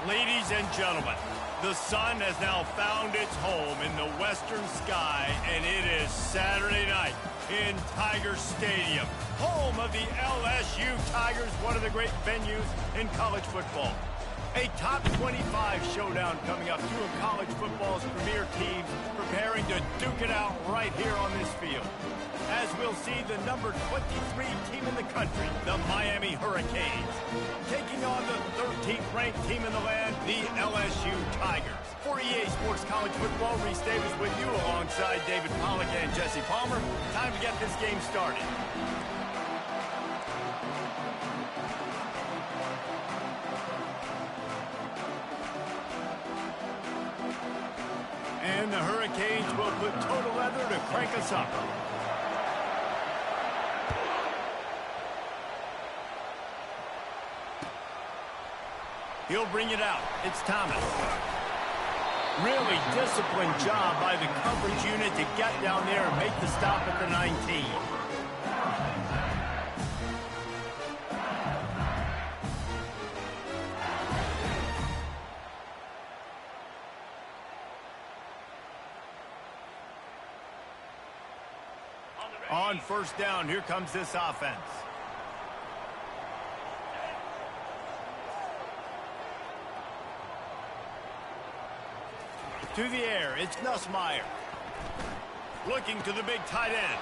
Ladies and gentlemen, the sun has now found its home in the western sky, and it is Saturday night in Tiger Stadium, home of the LSU Tigers, one of the great venues in college football. A top 25 showdown coming up, two of college football's premier teams preparing to duke it out right here on this field. As we'll see the number 23 team in the country, the Miami Hurricanes, taking on the 13th ranked team in the land, the LSU Tigers. For EA Sports College Football, Reese Davis with you alongside David Pollack and Jesse Palmer. Time to get this game started. And the Hurricanes will put total leather to crank us up. He'll bring it out. It's Thomas. Really disciplined job by the coverage unit to get down there and make the stop at the 19. On first down, here comes this offense. To the air, it's Nussmeier. Looking to the big tight end.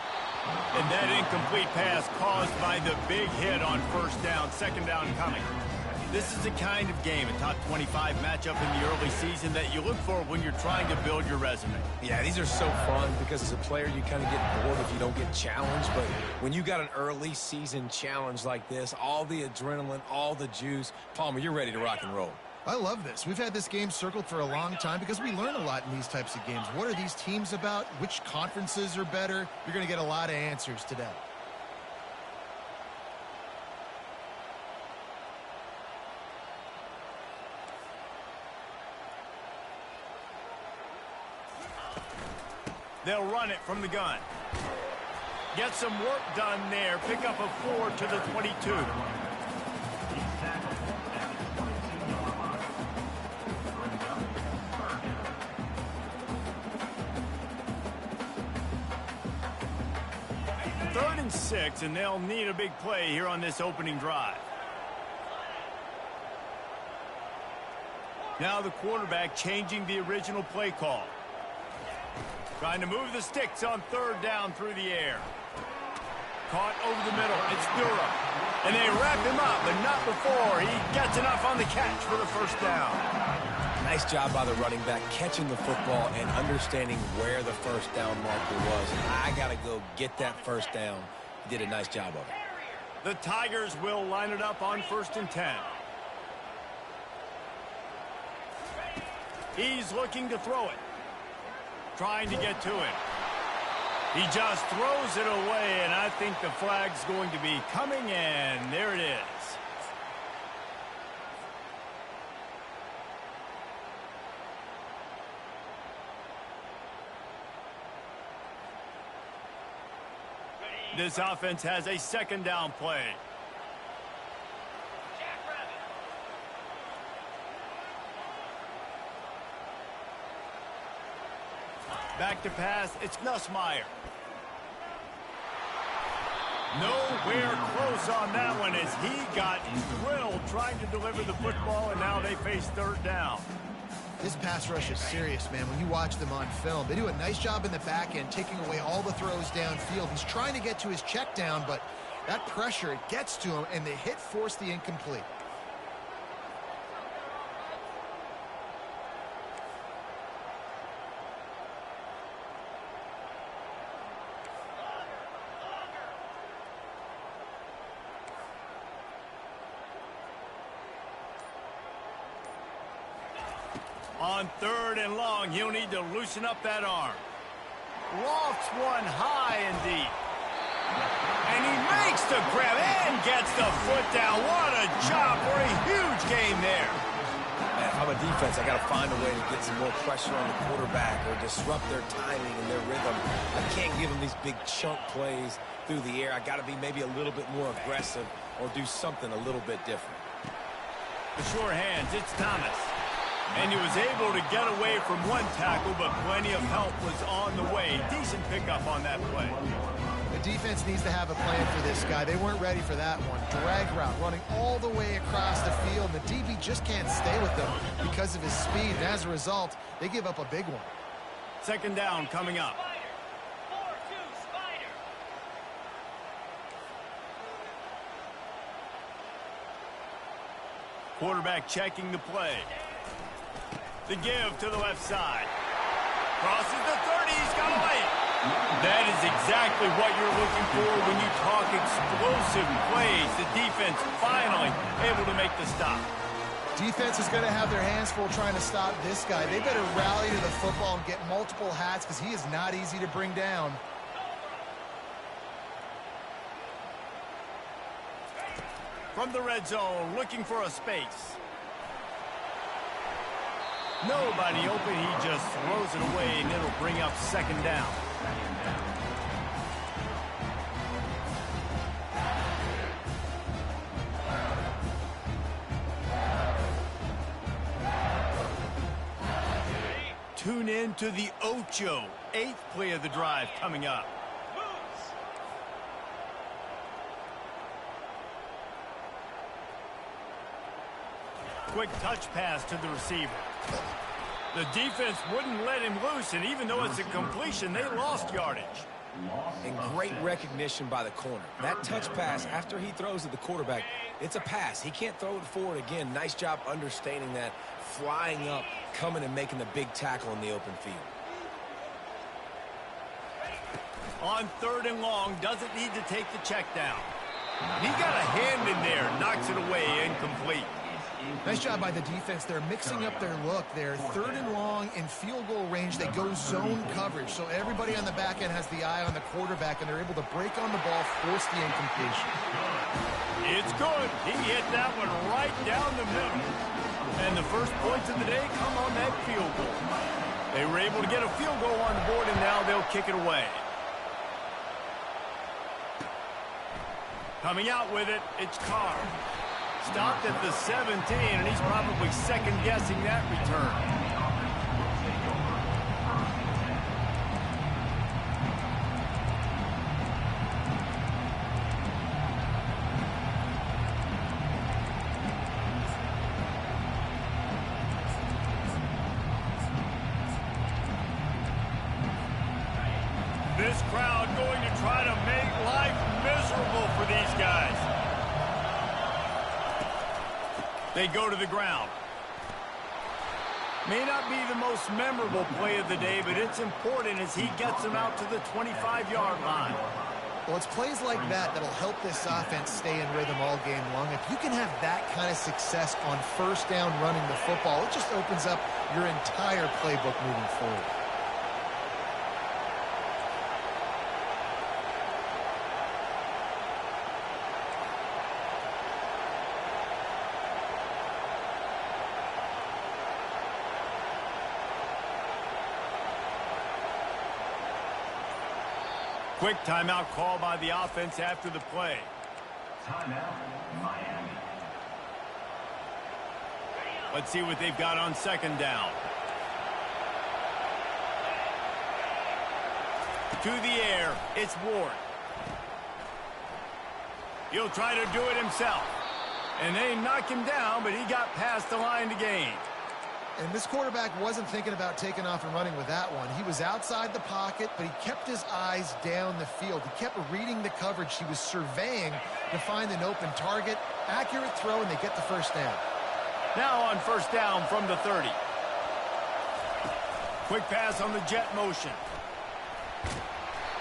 And that incomplete pass caused by the big hit on first down, second down coming. This is the kind of game, a top 25 matchup in the early season, that you look for when you're trying to build your resume. Yeah, these are so fun because as a player, you kind of get bored if you don't get challenged. But when you got an early season challenge like this, all the adrenaline, all the juice, Palmer, you're ready to rock and roll. I love this. We've had this game circled for a long time because we learn a lot in these types of games. What are these teams about? Which conferences are better? You're going to get a lot of answers today. They'll run it from the gun. Get some work done there. Pick up a 4 to the 22. Third and 6, and they'll need a big play here on this opening drive. Now the quarterback changing the original play call. Trying to move the sticks on third down through the air. Caught over the middle. It's Durham. And they wrap him up, but not before he gets enough on the catch for the first down. Nice job by the running back catching the football and understanding where the first down marker was. I got to go get that first down. He did a nice job of it. The Tigers will line it up on first and 10. He's looking to throw it. Trying to get to it. He just throws it away, and I think the flag's going to be coming, and there it is. This offense has a second down play. Back to pass, it's Nussmeier. Nowhere close on that one as he got drilled trying to deliver the football, and now they face third down. This pass rush is serious, man. When you watch them on film, they do a nice job in the back end, taking away all the throws downfield. He's trying to get to his check down, but that pressure, it gets to him, and the hit forced the incomplete. On third and long, he'll need to loosen up that arm. Lofts one high and deep. And he makes the grab and gets the foot down. What a job for a huge game there. Man, if I'm a defense, I got to find a way to get some more pressure on the quarterback or disrupt their timing and their rhythm. I can't give them these big chunk plays through the air. I got to be maybe a little bit more aggressive or do something a little bit different. The sure hands, it's Thomas. And he was able to get away from one tackle, but plenty of help was on the way. Decent pickup on that play. The defense needs to have a plan for this guy. They weren't ready for that one. Drag route, running all the way across the field. The DB just can't stay with them because of his speed. And as a result, they give up a big one. Second down coming up. Quarterback checking the play. The give to the left side. Crosses the 30. He's got away. That is exactly what you're looking for when you talk explosive plays. The defense finally able to make the stop. Defense is going to have their hands full trying to stop this guy. They better rally to the football and get multiple hats because he is not easy to bring down. From the red zone, looking for a space. Nobody open, he just throws it away, and it'll bring up second down. Tune in to the Ocho, 8th play of the drive coming up. Quick touch pass to the receiver. The defense wouldn't let him loose, and even though it's a completion, they lost yardage. And great recognition by the corner. That touch pass, after he throws at the quarterback, it's a pass. He can't throw it forward again. Nice job understanding that, flying up, coming and making the big tackle in the open field. On 3rd and long, doesn't need to take the check down. He got a hand in there, knocks it away, incomplete. Nice job by the defense. They're mixing up their look. They're 3rd and long in field goal range. They go zone coverage. So everybody on the back end has the eye on the quarterback, and they're able to break on the ball, force the incompletion. It's good. He hit that one right down the middle. And the first points of the day come on that field goal. They were able to get a field goal on the board, and now they'll kick it away. Coming out with it, it's Carr. Stopped at the 17, and he's probably second-guessing that return. This crowd going to try to make life miserable for these guys. They go to the ground. May not be the most memorable play of the day, but it's important as he gets them out to the 25-yard line. Well, it's plays like that that'll help this offense stay in rhythm all game long. If you can have that kind of success on 1st down running the football, it just opens up your entire playbook moving forward. Quick timeout call by the offense after the play. Timeout, Miami. Let's see what they've got on 2nd down. To the air, it's Ward. He'll try to do it himself. And they knock him down, but he got past the line to gain. And this quarterback wasn't thinking about taking off and running with that one. He was outside the pocket, but he kept his eyes down the field. He kept reading the coverage. He was surveying to find an open target. Accurate throw, and they get the 1st down. Now on 1st down from the 30. Quick pass on the jet motion.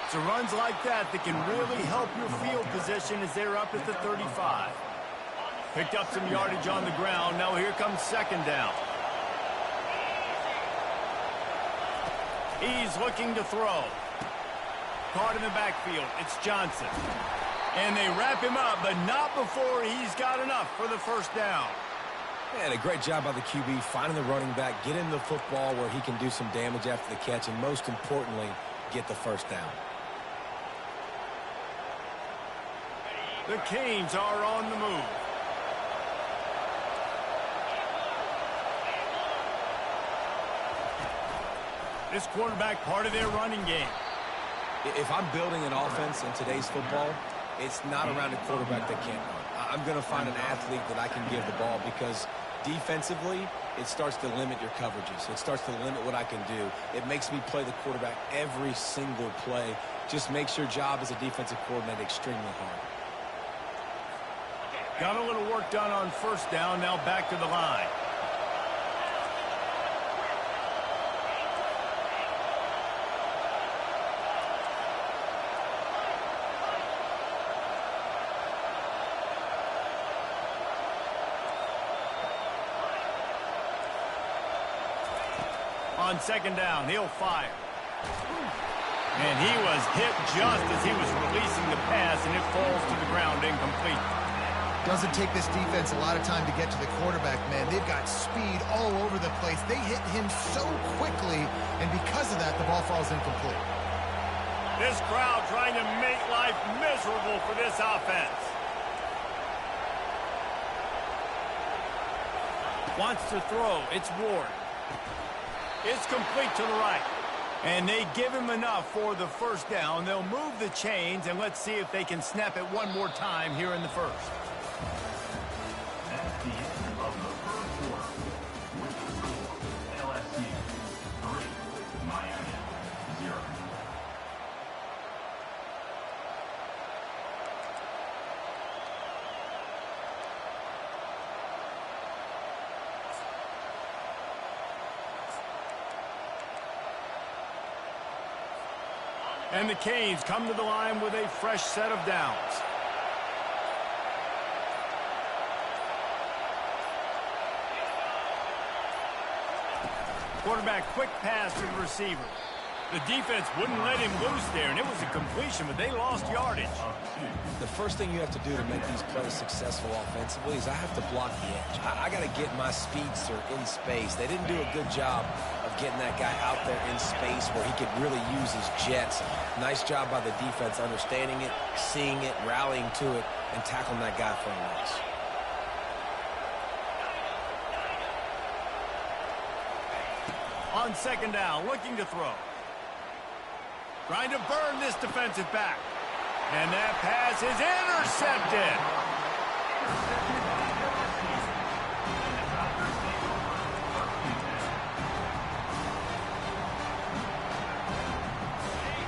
So runs like that can really help your field position as they're up at the 35. Picked up some yardage on the ground. Now here comes 2nd down. He's looking to throw. Caught in the backfield. It's Johnson. And they wrap him up, but not before he's got enough for the 1st down. And a great job by the QB finding the running back, getting the football where he can do some damage after the catch, and most importantly, get the 1st down. The Canes are on the move. This quarterback part of their running game. If I'm building an offense in today's football, it's not around a quarterback that can't run. I'm going to find an athlete that I can give the ball because defensively, it starts to limit your coverages. It starts to limit what I can do. It makes me play the quarterback every single play. Just makes your job as a defensive coordinator extremely hard. Got a little work done on first down. Now back to the line. On second down, he'll fire. And he was hit just as he was releasing the pass, and it falls to the ground incomplete. Doesn't take this defense a lot of time to get to the quarterback, man. They've got speed all over the place. They hit him so quickly, and because of that, the ball falls incomplete. This crowd trying to make life miserable for this offense. Wants to throw. It's Ward. It's complete to the right. And they give him enough for the first down. They'll move the chains, and let's see if they can snap it one more time here in the first. That's the end of the first quarter. With the score, LSU 3, Miami 0. And the Canes come to the line with a fresh set of downs. Quarterback quick pass to the receiver. The defense wouldn't let him loose there, and it was a completion, but they lost yardage. The first thing you have to do to make these plays successful offensively is I have to block the edge. I got to get my speedster in space. They didn't do a good job of getting that guy out there in space where he could really use his jets. Nice job by the defense understanding it, seeing it, rallying to it, and tackling that guy for a loss. On second down, looking to throw. Trying to burn this defensive back. And that pass is intercepted.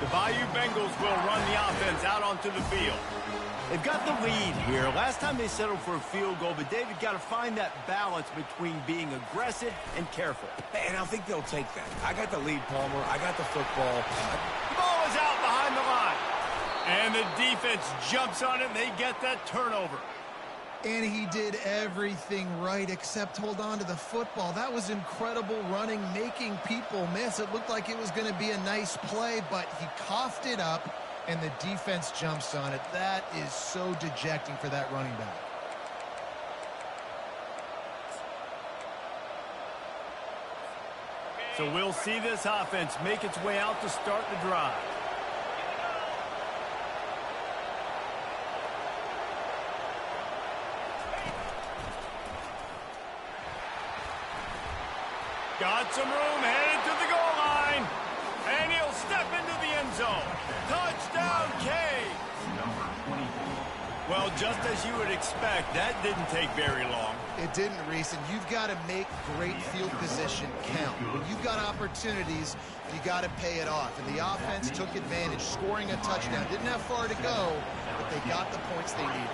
The Bayou Bengals will run the offense out onto the field. They've got the lead here. Last time they settled for a field goal, but David got to find that balance between being aggressive and careful. And I think they'll take that. I got the lead, Palmer. I got the football. The ball is out behind the line. And the defense jumps on it, and they get that turnover. And he did everything right except hold on to the football. That was incredible running, making people miss. It looked like it was going to be a nice play, but he coughed it up, and the defense jumps on it. That is so dejecting for that running back. So we'll see this offense make its way out to start the drive. Got some room, headed to the goal line. And he'll step into the end zone. Touchdown, Canes. Number 24. Well, just as you would expect, that didn't take very long. It didn't, Reese, and you've got to make great field position count. When you've got opportunities, you got to pay it off. And the offense took advantage, scoring a touchdown. Didn't have far to go, but they got the points they needed.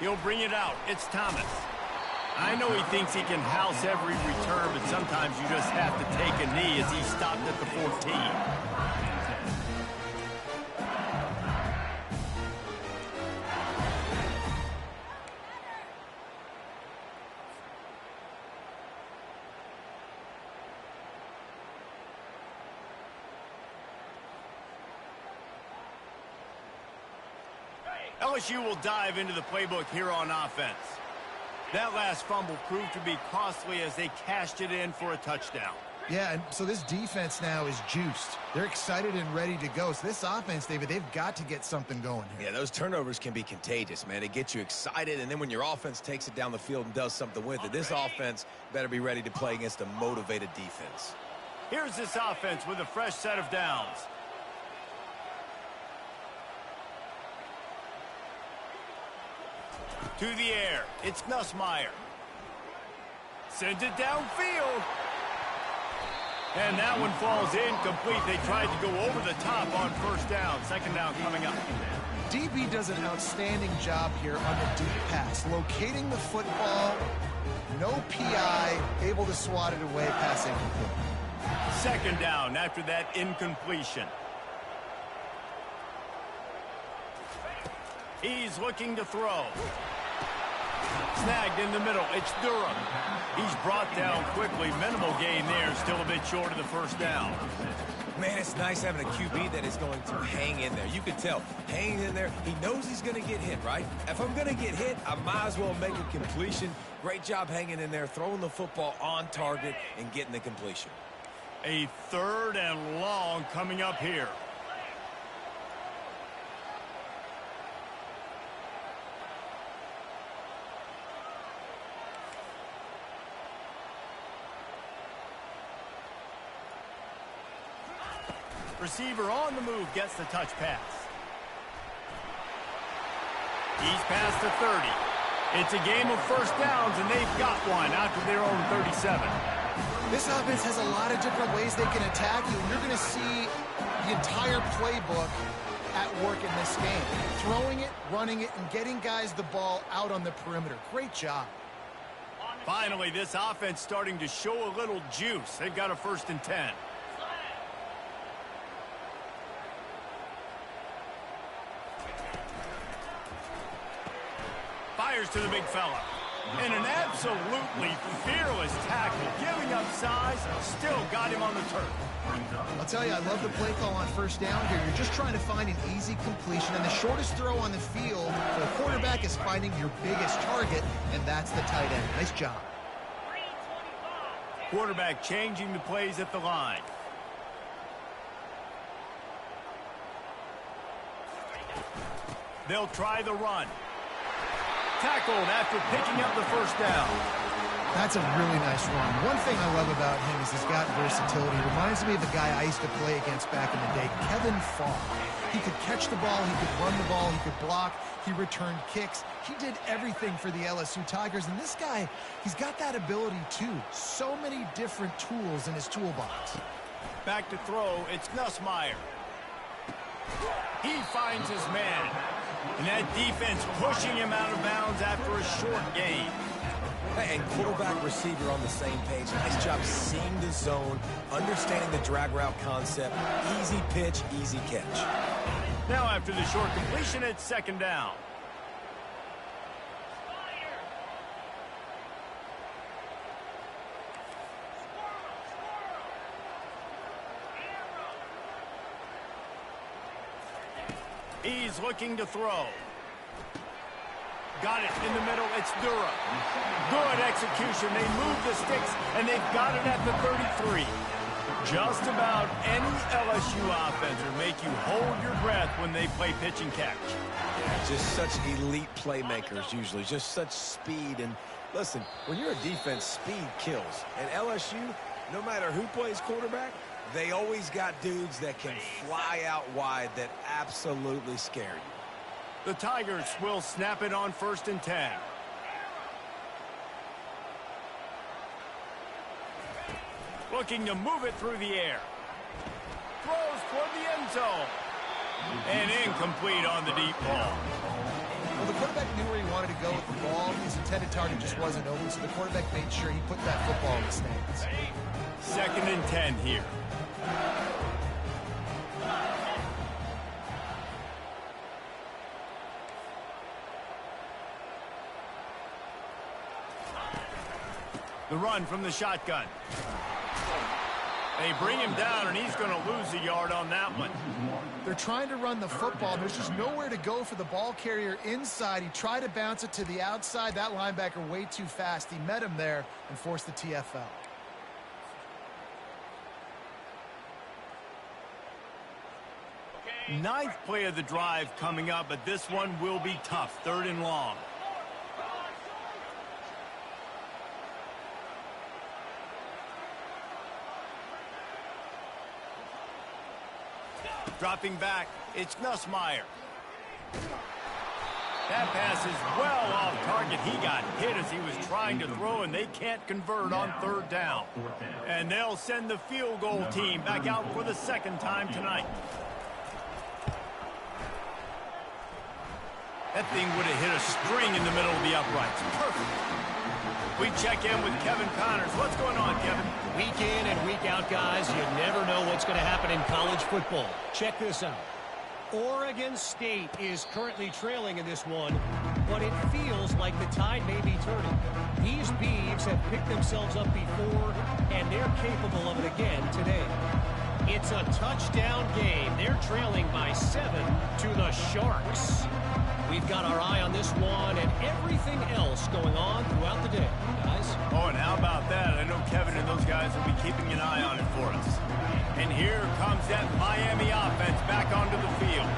He'll bring it out. It's Thomas. I know he thinks he can house every return, but sometimes you just have to take a knee as he stopped at the 14. LSU will dive into the playbook here on offense. That last fumble proved to be costly as they cashed it in for a touchdown. Yeah, and so this defense now is juiced. They're excited and ready to go. So this offense, David, they've got to get something going here. Yeah, those turnovers can be contagious, man. It gets you excited, and then when your offense takes it down the field and does something with it, this offense better be ready to play against a motivated defense. Here's this offense with a fresh set of downs. To the air, it's Nussmeier. Sends it downfield. And that one falls incomplete. They tried to go over the top on first down. Second down coming up. DB does an outstanding job here on the deep pass. Locating the football, no PI, able to swat it away, pass incomplete. Second down after that incompletion. He's looking to throw. Snagged in the middle. It's Durham. He's brought down quickly. Minimal gain there. Still a bit short of the first down. Man, it's nice having a QB that is going to hang in there. You can tell. Hanging in there. He knows he's going to get hit, right? If I'm going to get hit, I might as well make a completion. Great job hanging in there, throwing the football on target and getting the completion. A third and long coming up here. Receiver on the move gets the touch pass. He's past the 30. It's a game of first downs, and they've got one out to their own 37. This offense has a lot of different ways they can attack you. You're going to see the entire playbook at work in this game. Throwing it, running it, and getting guys the ball out on the perimeter. Great job. Finally, this offense starting to show a little juice. They've got a 1st and 10. Fires to the big fella. And an absolutely fearless tackle. Giving up size, still got him on the turf. I'll tell you, I love the play call on first down here. You're just trying to find an easy completion, and the shortest throw on the field for the quarterback is finding your biggest target, and that's the tight end. Nice job. Quarterback changing the plays at the line. They'll try the run. Tackled after picking up the first down. That's a really nice run. One thing I love about him is he's got versatility. He reminds me of the guy I used to play against back in the day, Kevin Farr. He could catch the ball, he could run the ball, he could block, he returned kicks. He did everything for the LSU Tigers, and this guy, he's got that ability too. So many different tools in his toolbox. Back to throw, it's Nussmeier. He finds his man. And that defense pushing him out of bounds after a short gain. And quarterback receiver on the same page. Nice job seeing the zone, understanding the drag route concept. Easy pitch, easy catch. Now after the short completion, it's second down. He's looking to throw. Got it in the middle. It's Durham. Good execution. They move the sticks, and they've got it at the 33. Just about any LSU offense will make you hold your breath when they play pitch and catch. Yeah, just such elite playmakers usually. Just such speed. And listen, when you're a defense, speed kills. And LSU, no matter who plays quarterback, they always got dudes that can fly out wide that absolutely scare you. The Tigers will snap it on 1st and 10. Looking to move it through the air. Throws toward the end zone. And incomplete on the deep ball. Well, the quarterback knew where he wanted to go with the ball. His intended target just wasn't open, so the quarterback made sure he put that football in the stands. 2nd and 10 here. The run from the shotgun. They bring him down, and he's going to lose a yard on that one. They're trying to run the football. There's just nowhere to go for the ball carrier inside. He tried to bounce it to the outside. That linebacker way too fast. He met him there and forced the TFL. Ninth play of the drive coming up, but this one will be tough. 3rd and long. Dropping back, it's Nussmeier. That pass is well off target. He got hit as he was trying to throw, and they can't convert on 3rd down. And they'll send the field goal team back out for the 2nd time tonight. That thing would have hit a string in the middle of the uprights. Perfect. We check in with Kevin Connors. What's going on, Kevin? Week in and week out, guys, you never know what's going to happen in college football. Check this out. Oregon State is currently trailing in this one, but it feels like the tide may be turning. These Beavs have picked themselves up before, and they're capable of it again today. It's a touchdown game. They're trailing by 7 to the Sharks. We've got our eye on this one and everything else going on throughout the day, guys. Oh, and how about that? I know Kevin and those guys will be keeping an eye on it for us. And here comes that Miami offense back onto the field.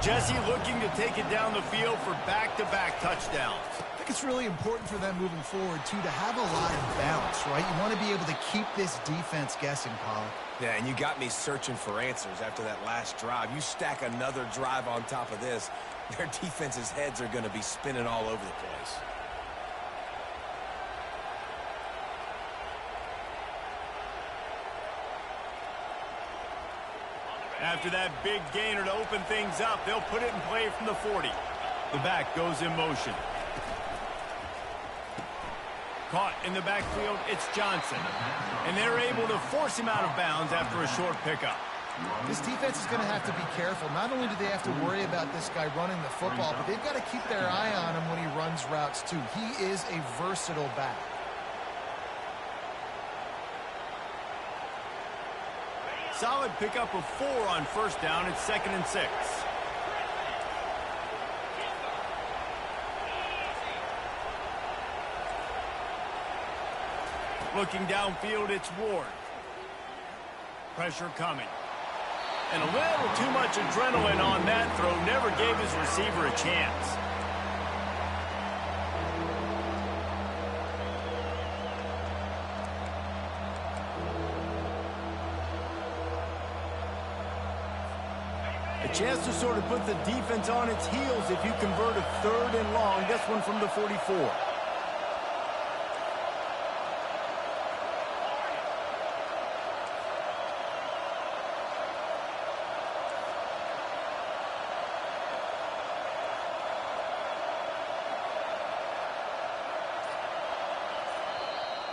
Jesse looking to take it down the field for back-to-back touchdowns. I think it's really important for them moving forward, too, to have a lot of balance, right? You want to be able to keep this defense guessing, Pollock. Yeah, and you got me searching for answers after that last drive. You stack another drive on top of this, their defense's heads are going to be spinning all over the place. After that big gainer to open things up, they'll put it in play from the 40. The back goes in motion. Caught in the backfield, it's Johnson. And they're able to force him out of bounds after a short pickup. This defense is going to have to be careful. Not only do they have to worry about this guy running the football, but they've got to keep their eye on him when he runs routes, too. He is a versatile back. Solid pickup of 4 on 1st down. It's 2nd and 6. Looking downfield, it's Ward. Pressure coming. And a little too much adrenaline on that throw. Never gave his receiver a chance. A chance to sort of put the defense on its heels if you convert a 3rd and long. This one from the 44.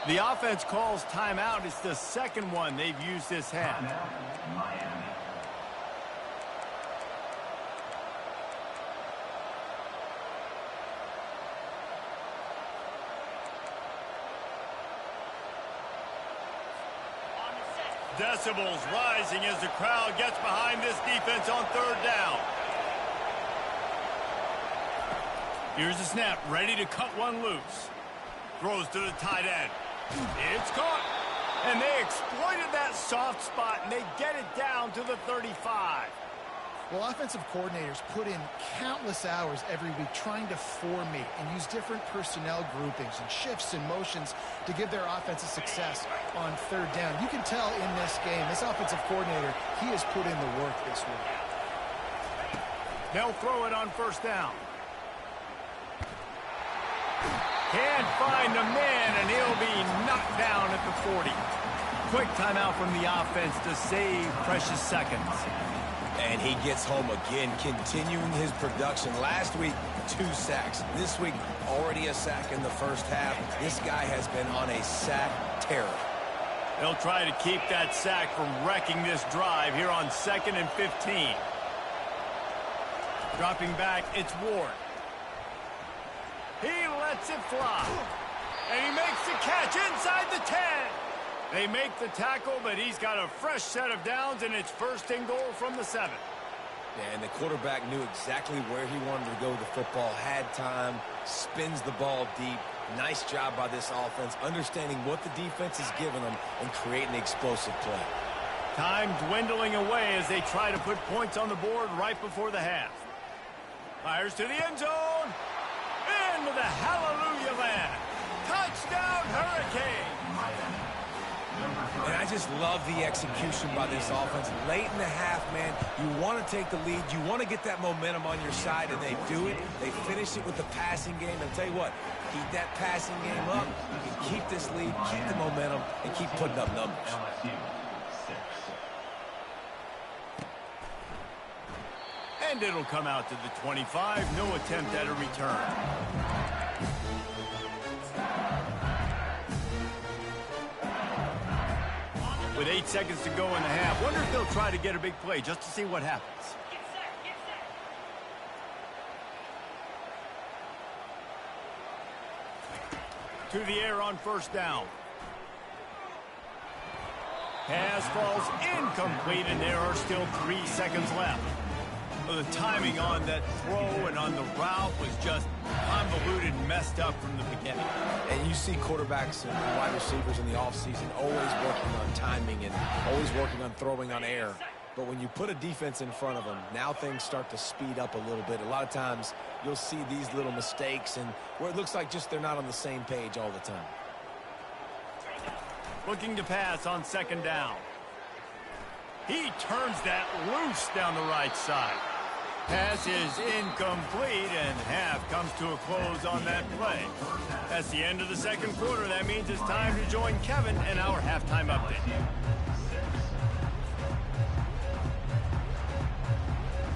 The offense calls timeout. It's the 2nd one they've used this half. Miami. Decibels rising as the crowd gets behind this defense on 3rd down. Here's the snap, ready to cut one loose. Throws to the tight end. It's caught. And they exploited that soft spot, and they get it down to the 35. Well, offensive coordinators put in countless hours every week trying to formate and use different personnel groupings and shifts and motions to give their offensive success on 3rd down. You can tell in this game, this offensive coordinator, he has put in the work this week. They'll throw it on 1st down. Can't find the man, and he'll be knocked down at the 40. Quick timeout from the offense to save precious seconds. And he gets home again, continuing his production. Last week, 2 sacks. This week, already a sack in the 1st half. This guy has been on a sack terror. They'll try to keep that sack from wrecking this drive here on 2nd and 15. Dropping back, it's Ward. He lets it fly. And he makes the catch inside the 10. They make the tackle, but he's got a fresh set of downs, and it's 1st and goal from the 7. Yeah, and the quarterback knew exactly where he wanted to go with the football, had time, spins the ball deep. Nice job by this offense, understanding what the defense is giving them and creating explosive play. Time dwindling away as they try to put points on the board right before the half. Fires to the end zone. Into the hallelujah land. Touchdown, Hurricane. And I just love the execution by this offense. Late in the half, man, you want to take the lead. You want to get that momentum on your side, and they do it. They finish it with the passing game. And I'll tell you what, keep that passing game up. You can keep this lead, keep the momentum, and keep putting up numbers. LSU 6. And it'll come out to the 25. No attempt at a return. With 8 seconds to go in the half, wonder if they'll try to get a big play just to see what happens. To the air on first down. Pass falls incomplete, and there are still 3 seconds left. Well, the timing on that throw and on the route was just convoluted and messed up from the beginning. And you see quarterbacks and wide receivers in the offseason always working on timing and always working on throwing on air. But when you put a defense in front of them, now things start to speed up a little bit. A lot of times you'll see these little mistakes and where it looks like just they're not on the same page all the time. Looking to pass on second down. He turns that loose down the right side. Pass is incomplete, and half comes to a close on that play. That's the end of the second quarter. That means it's time to join Kevin and our halftime update.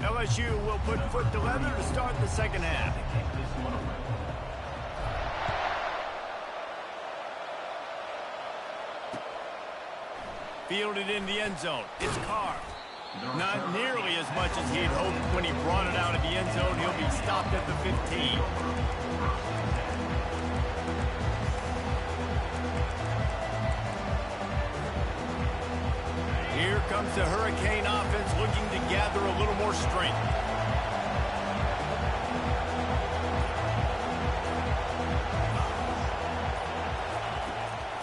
LSU will put foot to leather to start the second half. Fielded in the end zone. It's Carr. Not nearly as much as he'd hoped when he brought it out of the end zone. He'll be stopped at the 15. Here comes the Hurricane offense looking to gather a little more strength.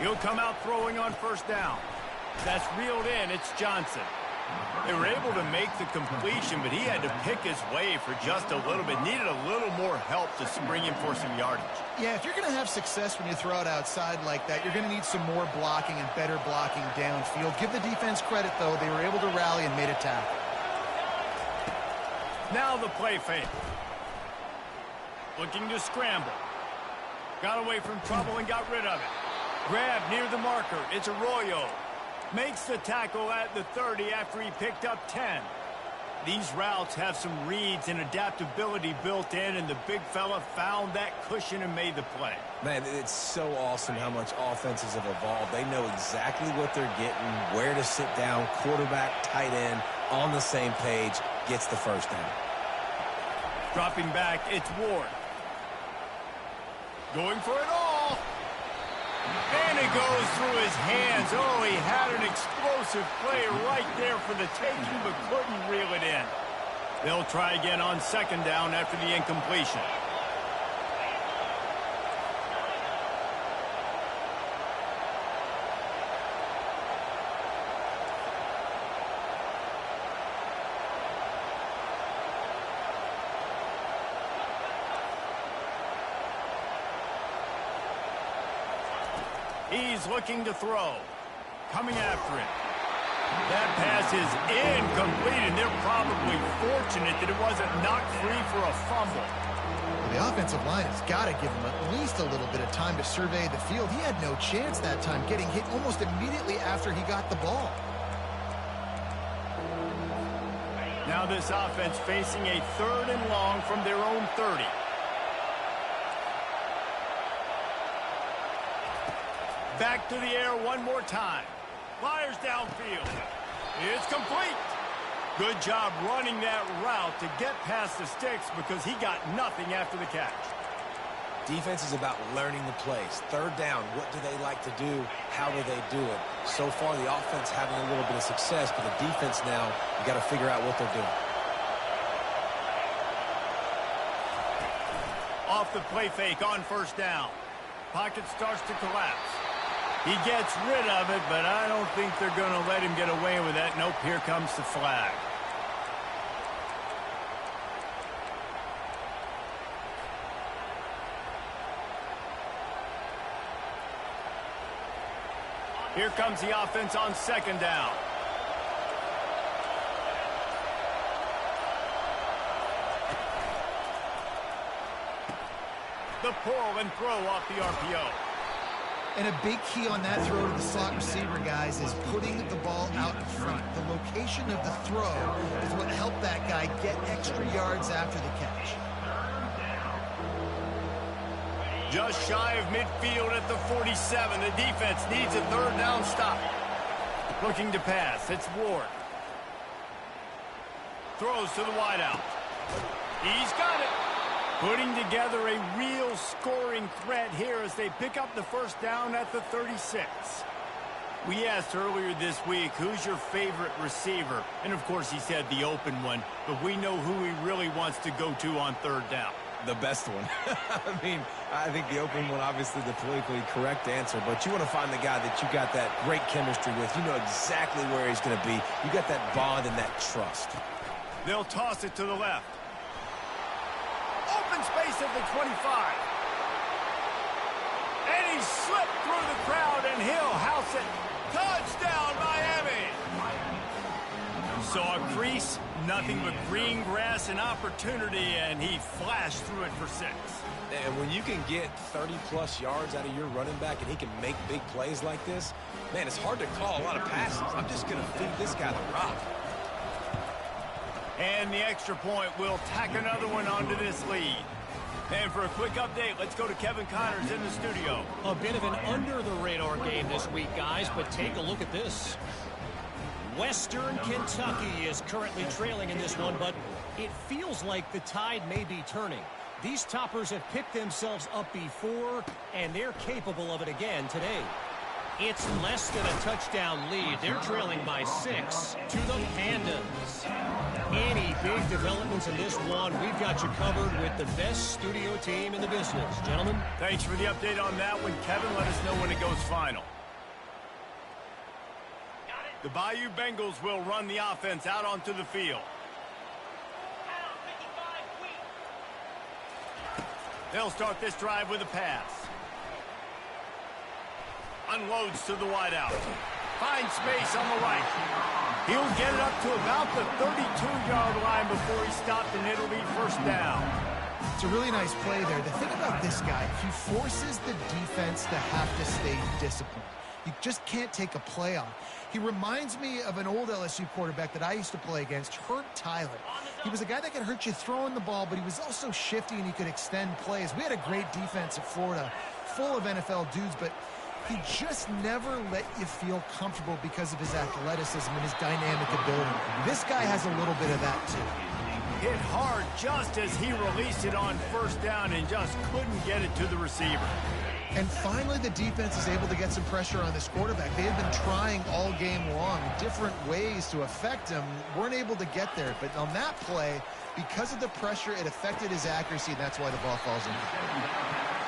He'll come out throwing on first down. That's reeled in. It's Johnson. They were able to make the completion, but he had to pick his way for just a little bit. Needed a little more help to bring him for some yardage. Yeah, if you're going to have success when you throw it outside like that, you're going to need some more blocking and better blocking downfield. Give the defense credit, though. They were able to rally and made a tackle. Now the play fake. Looking to scramble. Got away from trouble and got rid of it. Grab near the marker. It's Arroyo. Makes the tackle at the 30 after he picked up 10. These routes have some reads and adaptability built in, and the big fella found that cushion and made the play. Man, it's so awesome how much offenses have evolved. They know exactly what they're getting, where to sit down, quarterback, tight end, on the same page, gets the first down. Dropping back, it's Ward. Going for it all. And it goes through his hands. Oh, he had an explosive play right there for the taking, but couldn't reel it in. They'll try again on second down after the incompletion. He's looking to throw. Coming after it. That pass is incomplete, and they're probably fortunate that it wasn't knocked free for a fumble. The offensive line has got to give him at least a little bit of time to survey the field. He had no chance that time, getting hit almost immediately after he got the ball. Now this offense facing a 3rd and long from their own 30. Back to the air one more time. Fires downfield. It's complete. Good job running that route to get past the sticks because he got nothing after the catch. Defense is about learning the plays. 3rd down, what do they like to do? How do they do it? So far, the offense having a little bit of success, but the defense now, you got to figure out what they're doing. Off the play fake on first down. Pocket starts to collapse. He gets rid of it, but I don't think they're going to let him get away with that. Nope, here comes the flag. Here comes the offense on second down. The pull and throw off the RPO. And a big key on that throw to the slot receiver, guys, is putting the ball out in front. The location of the throw is what helped that guy get extra yards after the catch. Just shy of midfield at the 47. The defense needs a third down stop. Looking to pass. It's Ward. Throws to the wideout. He's got it. Putting together a real scoring threat here as they pick up the first down at the 36. We asked earlier this week, who's your favorite receiver? And, of course, he said the open one. But we know who he really wants to go to on third down. The best one. I think the open one, obviously the politically correct answer, but you want to find the guy that you got that great chemistry with. You know exactly where he's going to be. You got that bond and that trust. They'll toss it to the left. Open space at the 25. And he slipped through the crowd, and he'll house it. Touchdown, Miami! Saw a crease, nothing but green grass and opportunity, and he flashed through it for 6. And when you can get 30-plus yards out of your running back and he can make big plays like this, man, it's hard to call a lot of passes. I'm just going to feed this guy the rock. And the extra point will tack another one onto this lead. And for a quick update, let's go to Kevin Connors in the studio. A bit of an under-the-radar game this week, guys, but take a look at this. Western Kentucky is currently trailing in this one, but it feels like the tide may be turning. These toppers have picked themselves up before, and they're capable of it again today. It's less than a touchdown lead. They're trailing by 6 to the Pandas. Any big developments in this one, we've got you covered with the best studio team in the business. Gentlemen. Thanks for the update on that one, Kevin. Let us know when it goes final. The Bayou Bengals will run the offense out onto the field. They'll start this drive with a pass. Unloads to the wideout. Finds space on the right. He'll get it up to about the 32-yard line before he's stopped, and it'll be first down. It's a really nice play there. The thing about this guy, he forces the defense to have to stay disciplined. You just can't take a play on. He reminds me of an old LSU quarterback that I used to play against, Herb Tyler. He was a guy that could hurt you throwing the ball, but he was also shifty and he could extend plays. We had a great defense at Florida, full of NFL dudes, but he just never let you feel comfortable because of his athleticism and his dynamic ability. This guy has a little bit of that, too. Hit hard just as he released it on first down and just couldn't get it to the receiver. And finally, the defense is able to get some pressure on this quarterback. They have been trying all game long different ways to affect him. Weren't able to get there. But on that play, because of the pressure, it affected his accuracy, and that's why the ball falls in.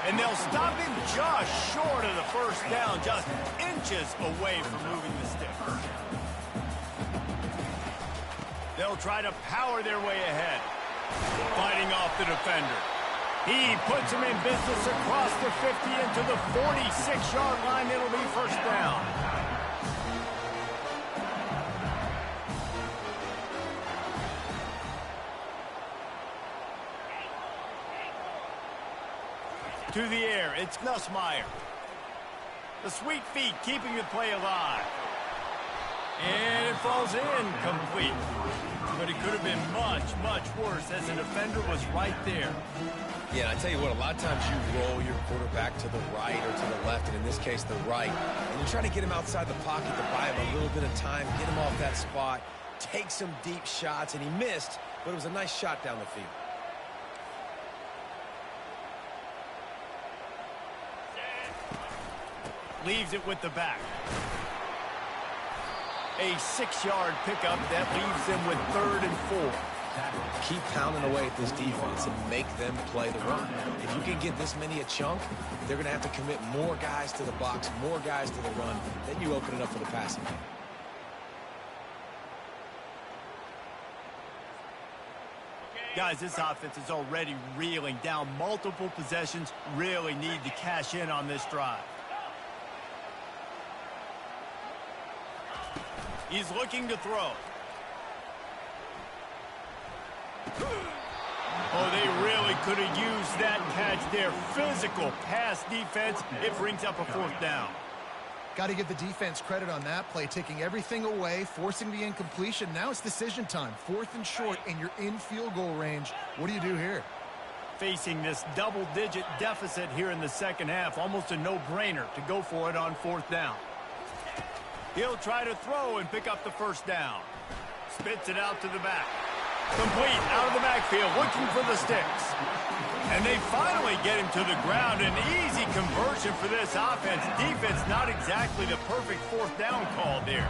And they'll stop him just short of the first down, just inches away from moving the stick. They'll try to power their way ahead. Fighting off the defender. He puts him in business across the 50 into the 46-yard line. It'll be first down. To the air, it's Nussmeier. The sweet feet keeping the play alive. And it falls in complete. But it could have been much, much worse as the defender was right there. Yeah, and I tell you what, a lot of times you roll your quarterback to the right or to the left, and in this case, the right. And you're trying to get him outside the pocket to buy him a little bit of time, get him off that spot, take some deep shots, and he missed, but it was a nice shot down the field. Leaves it with the back. A 6-yard pickup that leaves them with 3rd and 4. Keep pounding away at this defense and make them play the run. If you can get this many a chunk, they're going to have to commit more guys to the box, more guys to the run. Then you open it up for the passing game. Guys, this offense is already reeling down multiple possessions. Really need to cash in on this drive. He's looking to throw. Oh, they really could have used that catch there. Physical pass defense. It brings up a 4th down. Got to give the defense credit on that play, taking everything away, forcing the incompletion. Now it's decision time. 4th and short, and you're in field goal range. What do you do here? Facing this double-digit deficit here in the second half, almost a no-brainer to go for it on 4th down. He'll try to throw and pick up the 1st down. Spits it out to the back. Complete out of the backfield, looking for the sticks. And they finally get him to the ground. An easy conversion for this offense. Defense not exactly the perfect 4th down call there.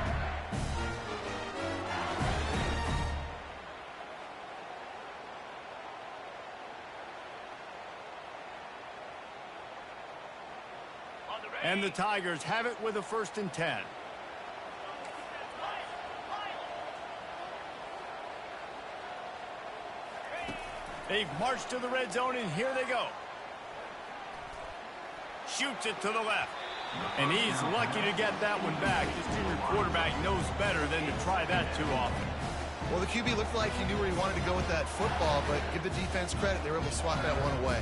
And the Tigers have it with a 1st and 10. They've marched to the red zone, and here they go. Shoots it to the left. And he's lucky to get that one back. This junior quarterback knows better than to try that too often. Well, the QB looked like he knew where he wanted to go with that football, but give the defense credit. They were able to swat that one away.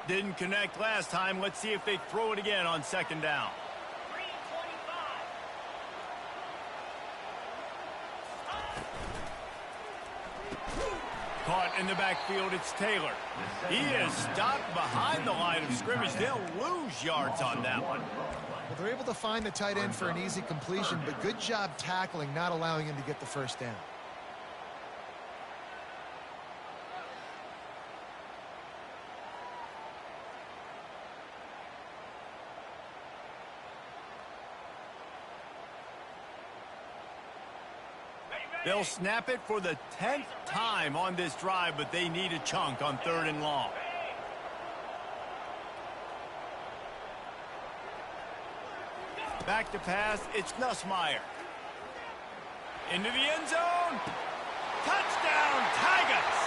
Didn't connect last time. Let's see if they throw it again on 2nd down. Caught in the backfield, it's Taylor. He is stopped behind the line of scrimmage. They'll lose yards on that one. Well, they're able to find the tight end for an easy completion, but good job tackling, not allowing him to get the 1st down. They'll snap it for the 10th time on this drive, but they need a chunk on 3rd and long. Back to pass, it's Nussmeier. Into the end zone. Touchdown, Tigers!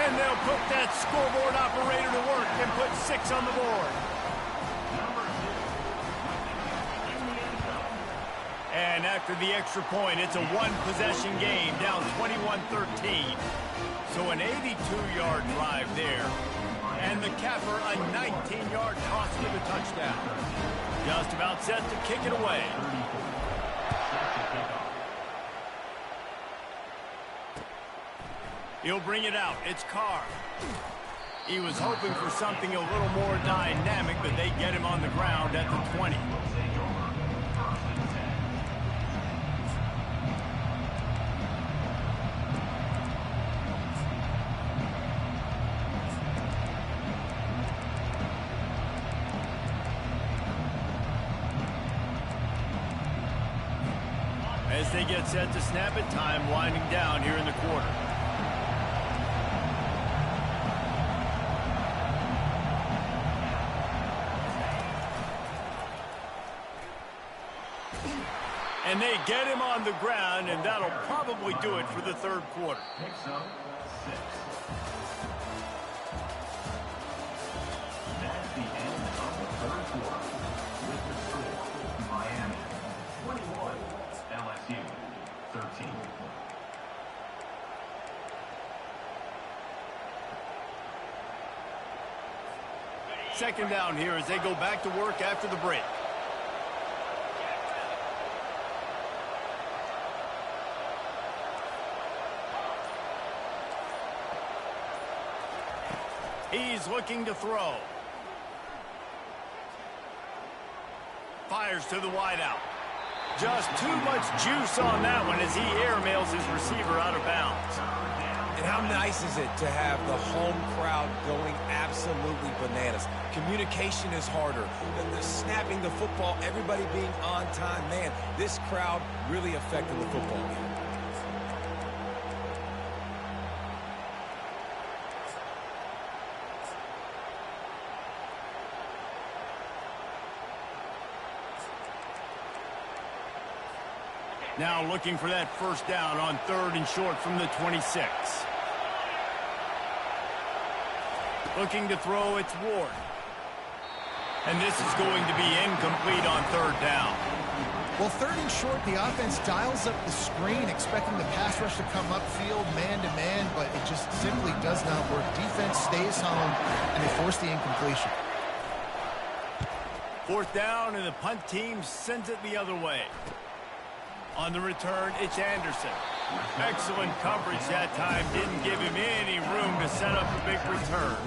And they'll put that scoreboard operator to work and put 6 on the board. And after the extra point, it's a 1-possession game, down 21-13. So an 82-yard drive there. And the capper, a 19-yard toss for the touchdown. Just about set to kick it away. He'll bring it out. It's Carr. He was hoping for something a little more dynamic, but they get him on the ground at the 20. As they get set to snap it, time winding down here in the quarter. And they get him on the ground, and that'll probably do it for the 3rd quarter. Picks up 6. That's the end of the 3rd quarter. With the score, Miami 21, LSU 13. Second down here as they go back to work after the break. He's looking to throw. Fires to the wideout. Just too much juice on that one as he airmails his receiver out of bounds. And how nice is it to have the home crowd going absolutely bananas? Communication is harder. The snapping the football, everybody being on time. Man, this crowd really affecting the football game. Now looking for that first down on 3rd and short from the 26. Looking to throw, it's Ward. And this is going to be incomplete on 3rd down. Well, 3rd and short, the offense dials up the screen, expecting the pass rush to come upfield man-to-man, but it just simply does not work. Defense stays home, and they force the incompletion. 4th down, and the punt team sends it the other way. On the return, it's Anderson. Excellent coverage that time. Didn't give him any room to set up a big return.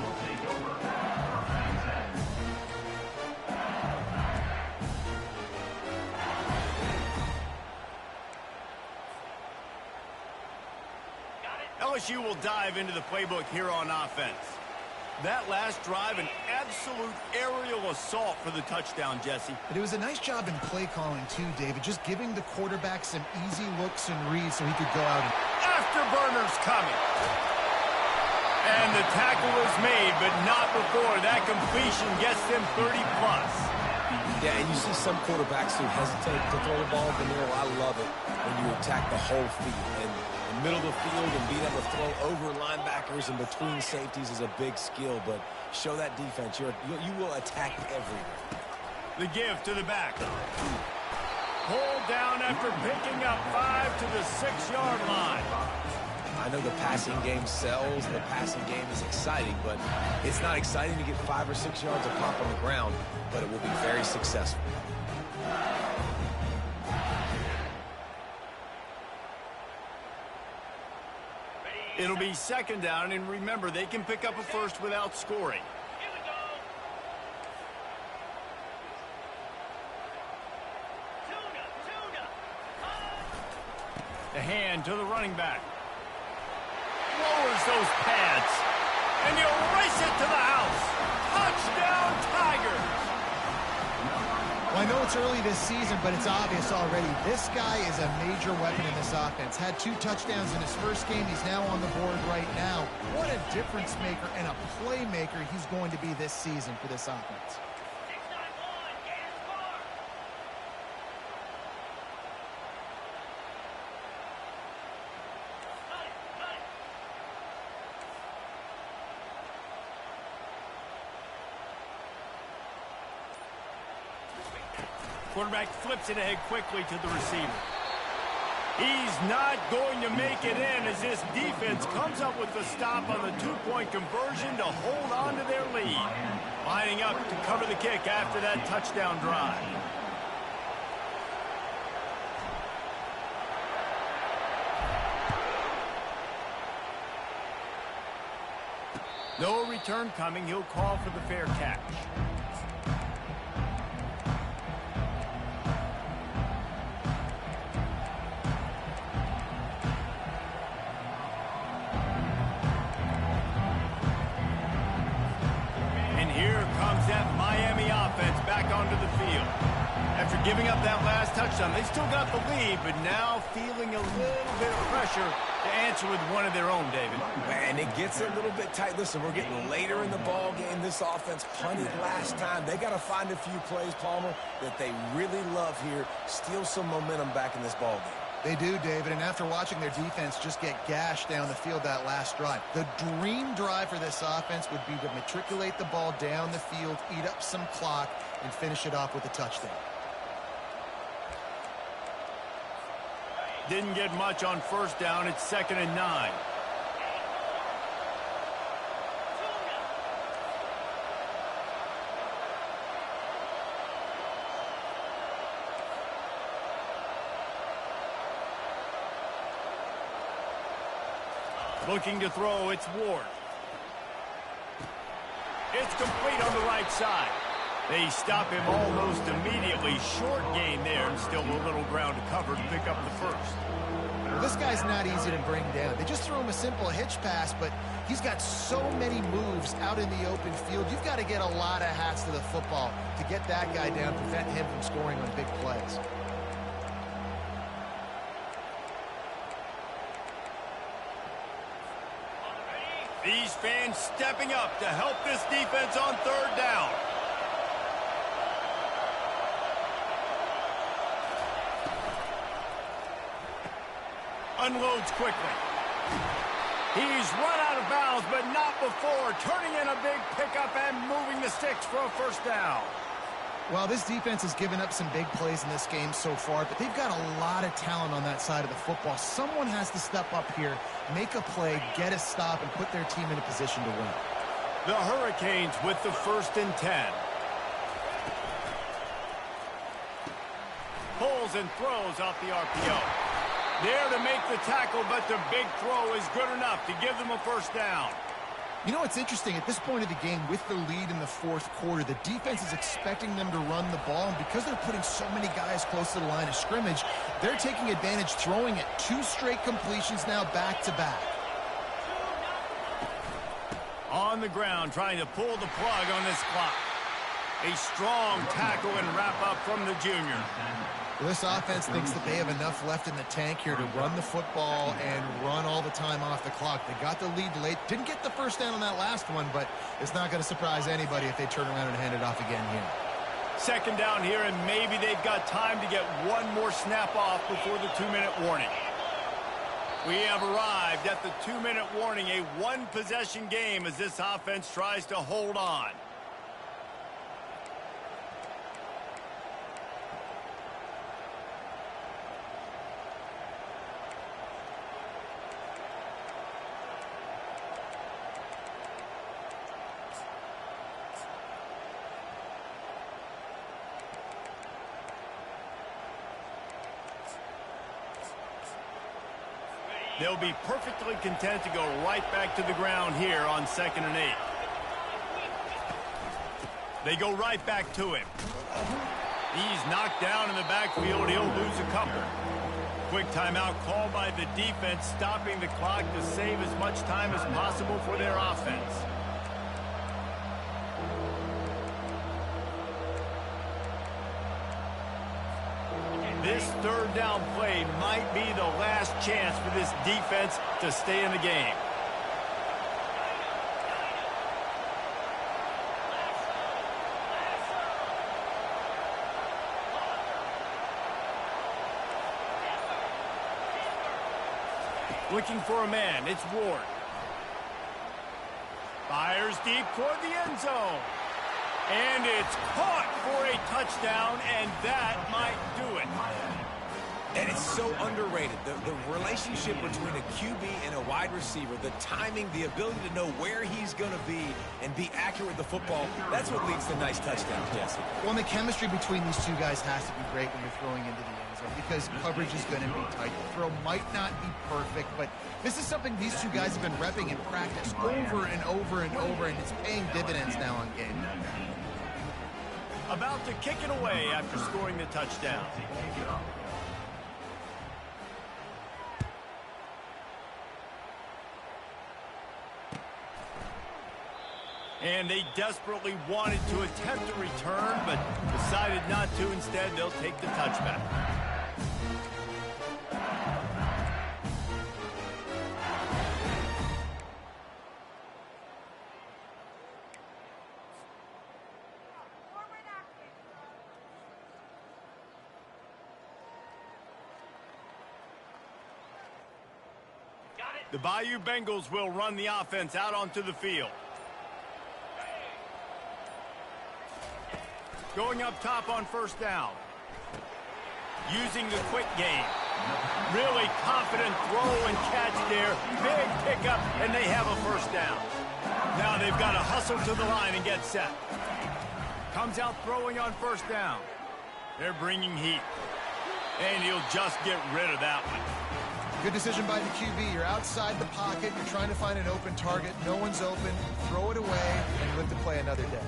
LSU will dive into the playbook here on offense. That last drive, an absolute aerial assault for the touchdown, Jesse. But it was a nice job in play calling, too, David, just giving the quarterback some easy looks and reads so he could go out. Afterburner's coming. And the tackle is made, but not before that completion gets them 30-plus. Yeah, and you see some quarterbacks who hesitate to throw the ball in the middle. I love it when you attack the whole field. And the middle of the field and being able to throw over linebackers and between safeties is a big skill, but show that defense. You will attack everywhere. The give to the back. Pulled down after picking up 5 to the 6-yard line. I know the passing game sells. The passing game is exciting, but it's not exciting to get 5 or 6 yards of pop on the ground, but it will be very successful. It'll be 2nd down, and remember, they can pick up a first without scoring. The hand to the running back. Lowers those pads. And you race it to the house. Touchdown, Tigers. Well, I know it's early this season, but it's obvious already. This guy is a major weapon in this offense. Had 2 touchdowns in his first game. He's now on the board right now. What a difference maker and a playmaker he's going to be this season for this offense. Quarterback flips it ahead quickly to the receiver. He's not going to make it in as this defense comes up with the stop on the 2-point conversion to hold on to their lead. Lining up to cover the kick after that touchdown drive. No return coming. He'll call for the fair catch. Onto the field. After giving up that last touchdown, they still got the lead, but now feeling a little bit of pressure to answer with one of their own, David. Man, it gets a little bit tight. Listen, we're getting later in the ball game. This offense punted last time. They got to find a few plays, Palmer, that they really love here. Steal some momentum back in this ball game. They do, David, and after watching their defense just get gashed down the field that last drive, the dream drive for this offense would be to matriculate the ball down the field, eat up some clock, and finish it off with a touchdown. Didn't get much on 1st down. It's 2nd and 9. Looking to throw, it's Ward. It's complete on the right side. They stop him almost immediately. Short gain there, and still a little ground to cover to pick up the first. Well, this guy's not easy to bring down. They just threw him a simple hitch pass, but he's got so many moves out in the open field. You've got to get a lot of hats to the football to get that guy down, prevent him from scoring on big plays. These fans stepping up to help this defense on third down. Unloads quickly. He's run out of bounds, but not before turning in a big pickup and moving the sticks for a first down. Well, this defense has given up some big plays in this game so far, but they've got a lot of talent on that side of the football. Someone has to step up here, make a play, get a stop, and put their team in a position to win. The Hurricanes with the 1st and 10. Pulls and throws off the RPO. There to make the tackle, but the big throw is good enough to give them a first down. You know what's interesting? At this point of the game, with the lead in the 4th quarter, the defense is expecting them to run the ball, and because they're putting so many guys close to the line of scrimmage, they're taking advantage, throwing it 2 straight completions now back-to-back. On the ground, trying to pull the plug on this clock. A strong tackle and wrap-up from the junior. Well, this offense thinks that they have enough left in the tank here to run the football and run all the time off the clock. They got the lead late. Didn't get the first down on that last one, but it's not going to surprise anybody if they turn around and hand it off again here. 2nd down here, and maybe they've got time to get one more snap off before the 2-minute warning. We have arrived at the 2-minute warning, a one-possession game as this offense tries to hold on. They'll be perfectly content to go right back to the ground here on 2nd and 8. They go right back to him. He's knocked down in the backfield. He'll lose a couple. Quick timeout called by the defense, stopping the clock to save as much time as possible for their offense. This 3rd down play might be the last chance for this defense to stay in the game. Looking for a man, it's Ward. Fires deep toward the end zone. And it's caught for a touchdown, and that might do it. And it's so underrated. The relationship between a QB and a wide receiver, the timing, the ability to know where he's going to be and be accurate with the football, that's what leads to nice touchdowns, Jesse. Well, and the chemistry between these two guys has to be great when you're throwing into the end zone because coverage is going to be tight. The throw might not be perfect, but this is something these two guys have been repping in practice over and over and over, and it's paying dividends now on game. About to kick it away after scoring the touchdown. And they desperately wanted to attempt a return, but decided not to. Instead, they'll take the touchback. The Bayou Bengals will run the offense out onto the field. Going up top on 1st down. Using the quick game. Really confident throw and catch there. Big pickup, and they have a 1st down. Now they've got to hustle to the line and get set. Comes out throwing on 1st down. They're bringing heat. And he'll just get rid of that one. Good decision by the QB. You're outside the pocket. You're trying to find an open target. No one's open. Throw it away and live to play another day.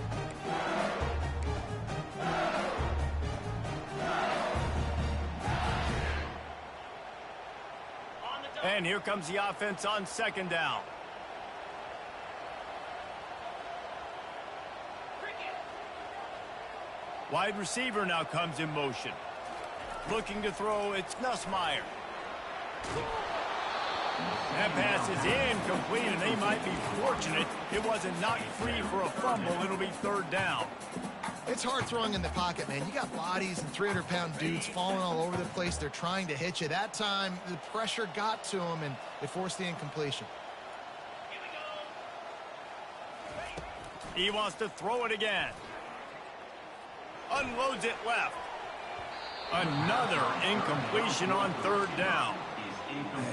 And here comes the offense on second down. Wide receiver now comes in motion. Looking to throw, it's Nussmeier. That pass is incomplete, and they might be fortunate it wasn't knocked free for a fumble. It'll be third down. It's hard throwing in the pocket, man. You got bodies and 300-pound dudes falling all over the place. They're trying to hit you. That time, the pressure got to him, and it forced the incompletion. He wants to throw it again. Unloads it left. Another incompletion on third down.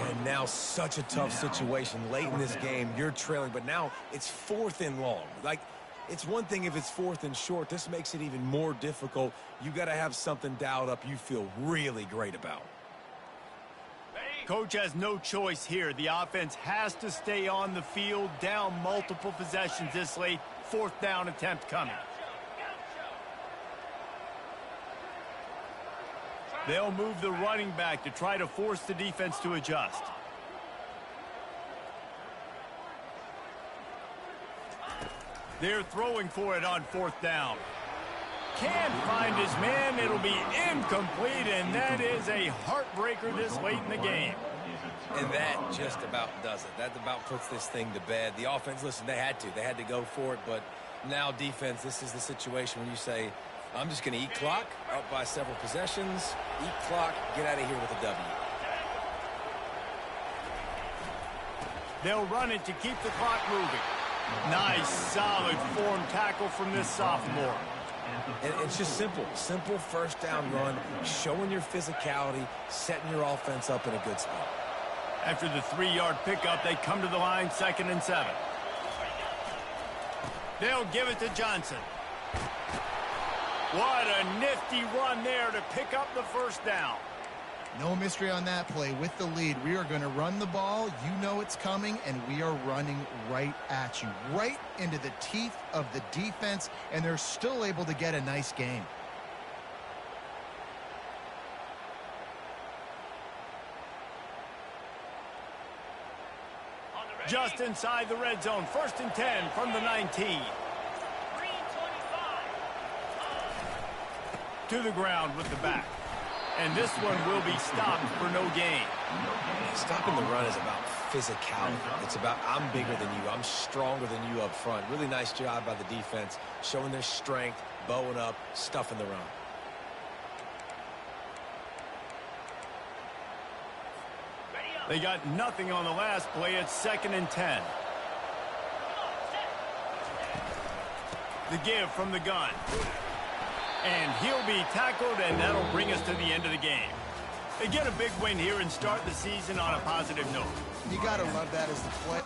And now such a tough situation late in this game. You're trailing, but now it's 4th and long. Like, it's one thing if it's 4th and short. This makes it even more difficult. You got to have something dialed up you feel really great about. Coach has no choice here. The offense has to stay on the field, down multiple possessions this late. 4th down attempt coming. They'll move the running back to try to force the defense to adjust. They're throwing for it on 4th down. Can't find his man. It'll be incomplete, and that is a heartbreaker this late in the game. And that just about does it. That about puts this thing to bed. The offense, listen, they had to go for it, but now defense, this is the situation when you say, I'm just going to eat clock, up by several possessions, eat clock, get out of here with a W. They'll run it to keep the clock moving. Nice, solid form tackle from this sophomore. And it's just simple 1st down run, showing your physicality, setting your offense up in a good spot. After the 3-yard pickup, they come to the line, 2nd and 7. They'll give it to Johnson. What a nifty run there to pick up the 1st down. No mystery on that play. With the lead, we are going to run the ball. You know it's coming, and we are running right at you, right into the teeth of the defense, and they're still able to get a nice game. Just inside the red zone, 1st and 10 from the 19. To the ground with the back. And this one will be stopped for no gain. Stopping the run is about physicality. It's about I'm bigger than you. I'm stronger than you up front. Really nice job by the defense, showing their strength, bowing up, stuffing the run. They got nothing on the last play. It's 2nd and 10. The give from the gun. And he'll be tackled, and that'll bring us to the end of the game. They get a big win here and start the season on a positive note. You got to love that as the play.